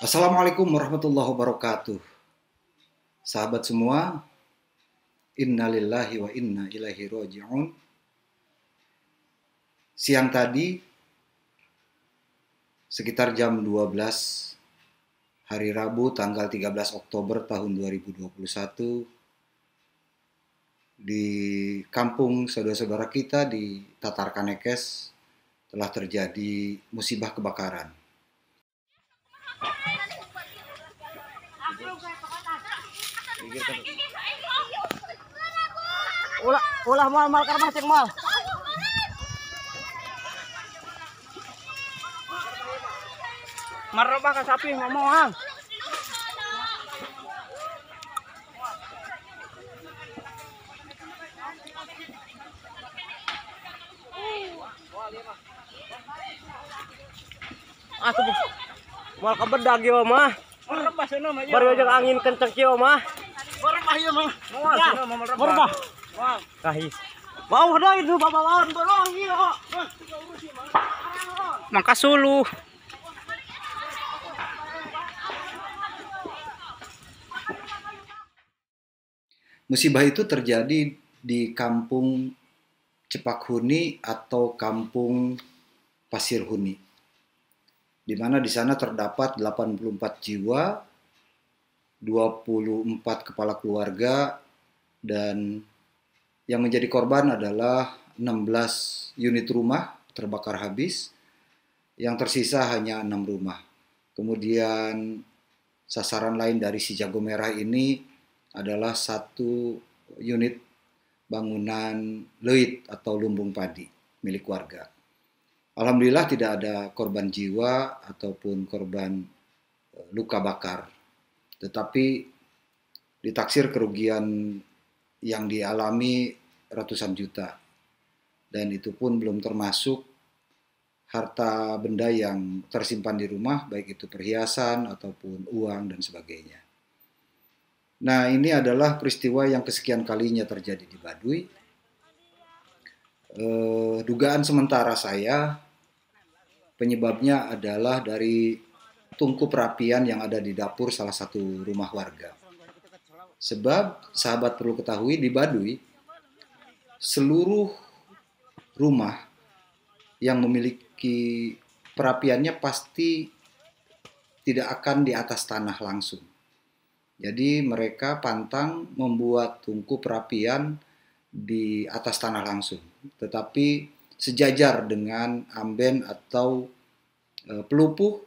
Assalamualaikum warahmatullahi wabarakatuh. Sahabat semua, innalillahi wa inna ilaihi raji'un. Siang tadi, sekitar jam 12 hari Rabu tanggal 13 Oktober tahun 2021, di kampung saudara-saudara kita di Tatarkanekes telah terjadi musibah kebakaran. Ulah mal karma cek mal. Marabah ka sapi ngomong. Atuh mal ka bedag yo mah. Marabah cenah mah. Baru aja angin kenceng kieu mah. Marabah ieu mah. Moal cenah mah marabah. Wah, kahis. Bau da itu babawaan tolong ieu. Mangka suluh. Musibah itu terjadi di kampung Cepakhuni atau kampung Pasir Huni, di mana di sana terdapat 84 jiwa, 24 kepala keluarga, dan yang menjadi korban adalah 16 unit rumah terbakar habis, yang tersisa hanya 6 rumah. Kemudian sasaran lain dari si jago merah ini adalah 1 unit bangunan leit atau lumbung padi milik warga. Alhamdulillah tidak ada korban jiwa ataupun korban luka bakar. Tetapi ditaksir kerugian yang dialami ratusan juta. Dan itu pun belum termasuk harta benda yang tersimpan di rumah, baik itu perhiasan ataupun uang dan sebagainya. Nah, ini adalah peristiwa yang kesekian kalinya terjadi di Baduy. Dugaan sementara saya, penyebabnya adalah dari tungku perapian yang ada di dapur salah satu rumah warga. Sebab, sahabat perlu ketahui, di Baduy, seluruh rumah yang memiliki perapiannya pasti tidak akan di atas tanah langsung. Jadi mereka pantang membuat tungku perapian di atas tanah langsung, tetapi sejajar dengan amben atau pelupuh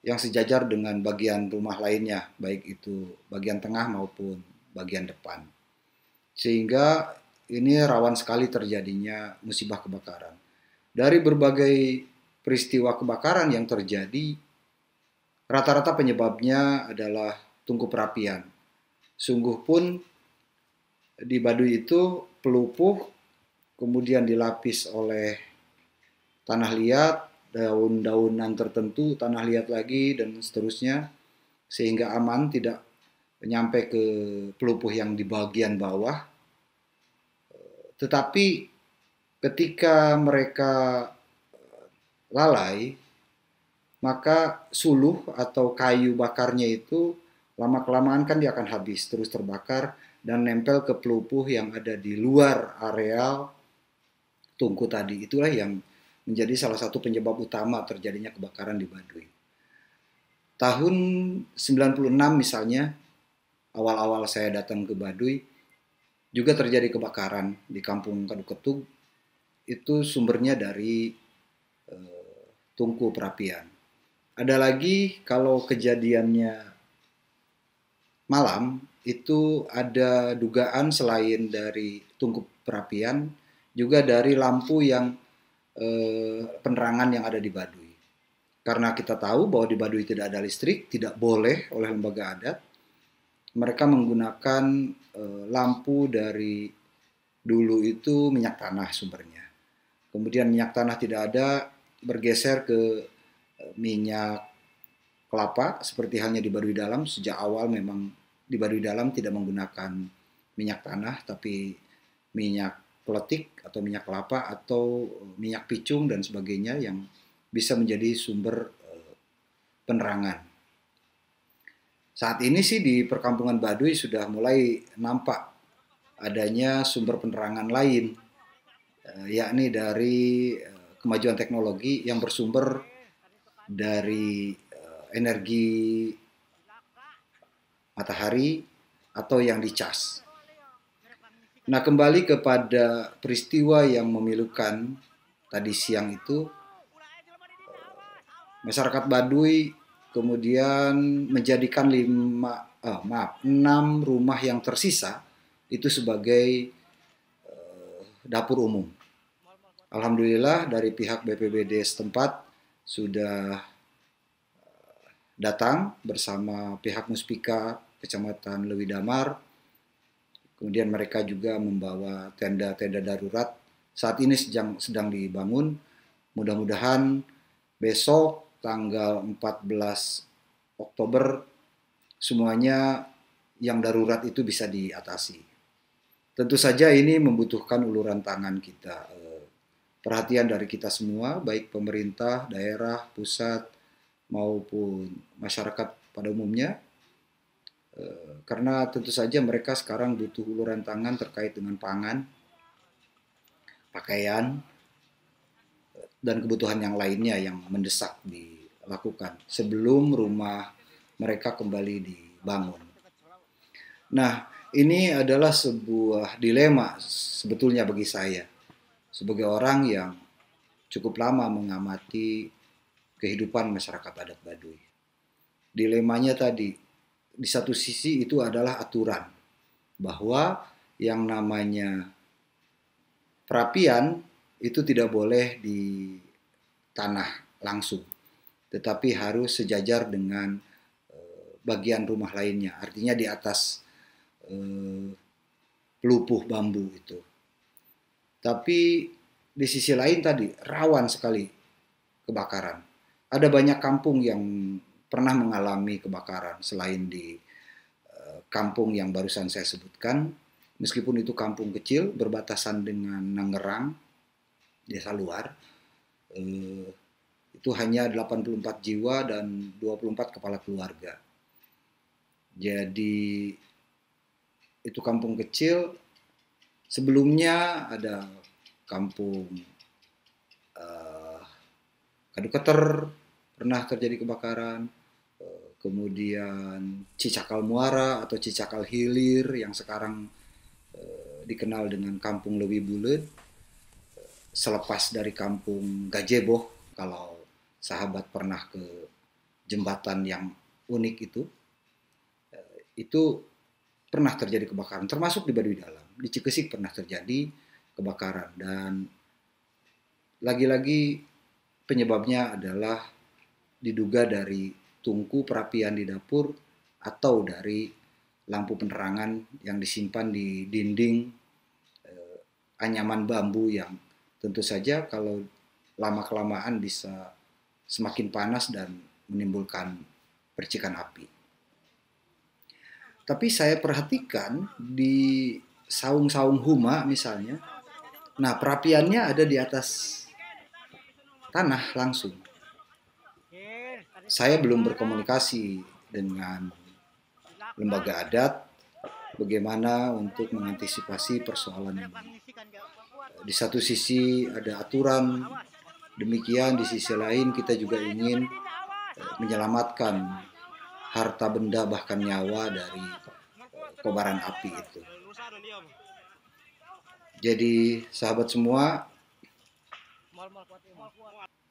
yang sejajar dengan bagian rumah lainnya, baik itu bagian tengah maupun bagian depan. Sehingga ini rawan sekali terjadinya musibah kebakaran. Dari berbagai peristiwa kebakaran yang terjadi, rata-rata penyebabnya adalah tungku perapian. Sungguh pun di Baduy itu pelupuh, kemudian dilapis oleh tanah liat, daun-daunan tertentu, tanah liat lagi, dan seterusnya, sehingga aman tidak nyampe ke pelupuh yang di bagian bawah. Tetapi ketika mereka lalai, maka suluh atau kayu bakarnya itu lama-kelamaan kan dia akan habis, terus terbakar dan nempel ke pelupuh yang ada di luar areal tungku tadi. Itulah yang menjadi salah satu penyebab utama terjadinya kebakaran di Baduy. Tahun 96 misalnya, awal-awal saya datang ke Baduy, juga terjadi kebakaran di kampung Kaduketug. Itu sumbernya dari tungku perapian. Ada lagi kalau kejadiannya malam, itu ada dugaan selain dari tungku perapian, juga dari lampu yang penerangan yang ada di Baduy. Karena kita tahu bahwa di Baduy tidak ada listrik, tidak boleh oleh lembaga adat, mereka menggunakan lampu dari dulu itu minyak tanah sumbernya. Kemudian minyak tanah tidak ada, bergeser ke minyak kelapa seperti halnya di Baduy Dalam. Sejak awal memang di Baduy Dalam tidak menggunakan minyak tanah tapi minyak peletik atau minyak kelapa atau minyak picung dan sebagainya yang bisa menjadi sumber penerangan. Saat ini sih di perkampungan Baduy sudah mulai nampak adanya sumber penerangan lain, yakni dari kemajuan teknologi yang bersumber dari energi matahari atau yang dicas. Nah, kembali kepada peristiwa yang memilukan tadi siang itu, masyarakat Baduy kemudian menjadikan 6 rumah yang tersisa itu sebagai dapur umum. Alhamdulillah dari pihak BPBD setempat sudah datang bersama pihak Muspika Kecamatan Lewi Damar. Kemudian mereka juga membawa tenda-tenda darurat. Saat ini sedang dibangun. Mudah-mudahan besok tanggal 14 Oktober semuanya yang darurat itu bisa diatasi. Tentu saja ini membutuhkan uluran tangan kita. Perhatian dari kita semua, baik pemerintah, daerah, pusat, maupun masyarakat pada umumnya. Karena tentu saja mereka sekarang butuh uluran tangan terkait dengan pangan, pakaian, dan kebutuhan yang lainnya yang mendesak dilakukan sebelum rumah mereka kembali dibangun. Nah, ini adalah sebuah dilema sebetulnya bagi saya sebagai orang yang cukup lama mengamati kehidupan masyarakat adat Baduy. Dilemanya tadi, di satu sisi itu adalah aturan bahwa yang namanya perapian itu tidak boleh di tanah langsung, tetapi harus sejajar dengan bagian rumah lainnya, artinya di atas pelupuh bambu itu. Tapi di sisi lain tadi rawan sekali kebakaran. Ada banyak kampung yang pernah mengalami kebakaran selain di kampung yang barusan saya sebutkan, meskipun itu kampung kecil berbatasan dengan Nangerang, desa luar, itu hanya 84 jiwa dan 24 kepala keluarga. Jadi itu kampung kecil. Sebelumnya ada kampung Kaduketer pernah terjadi kebakaran. Kemudian Cicakal Muara atau Cicakal Hilir yang sekarang dikenal dengan Kampung Lewi Bulet. Selepas dari Kampung Gajeboh, kalau sahabat pernah ke jembatan yang unik itu pernah terjadi kebakaran, termasuk di Baduy Dalam. Di Cikesik pernah terjadi kebakaran dan lagi-lagi penyebabnya adalah diduga dari tungku perapian di dapur atau dari lampu penerangan yang disimpan di dinding anyaman bambu yang tentu saja kalau lama-kelamaan bisa semakin panas dan menimbulkan percikan api. Tapi saya perhatikan di saung-saung huma misalnya, nah perapiannya ada di atas tanah langsung. Saya belum berkomunikasi dengan lembaga adat bagaimana untuk mengantisipasi persoalan ini. Di satu sisi ada aturan, demikian di sisi lain kita juga ingin menyelamatkan harta benda bahkan nyawa dari kobaran api itu. Jadi sahabat semua,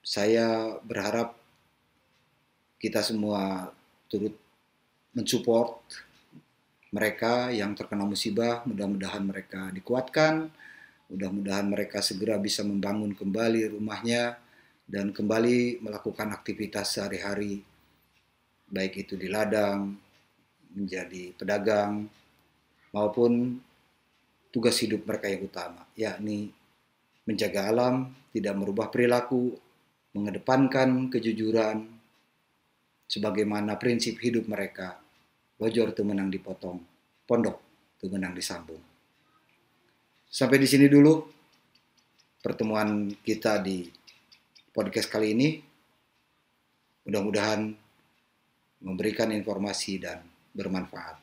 saya berharap kita semua turut mensupport mereka yang terkena musibah. Mudah-mudahan mereka dikuatkan, mudah-mudahan mereka segera bisa membangun kembali rumahnya dan kembali melakukan aktivitas sehari-hari, baik itu di ladang, menjadi pedagang, maupun tugas hidup mereka yang utama, yakni menjaga alam, tidak merubah perilaku, mengedepankan kejujuran, sebagaimana prinsip hidup mereka. Bojor tu menang dipotong, pondok tu menang disambung. Sampai di sini dulu pertemuan kita di podcast kali ini. Mudah-mudahan memberikan informasi dan bermanfaat.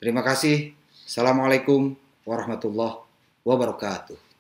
Terima kasih. Assalamualaikum warahmatullahi wabarakatuh.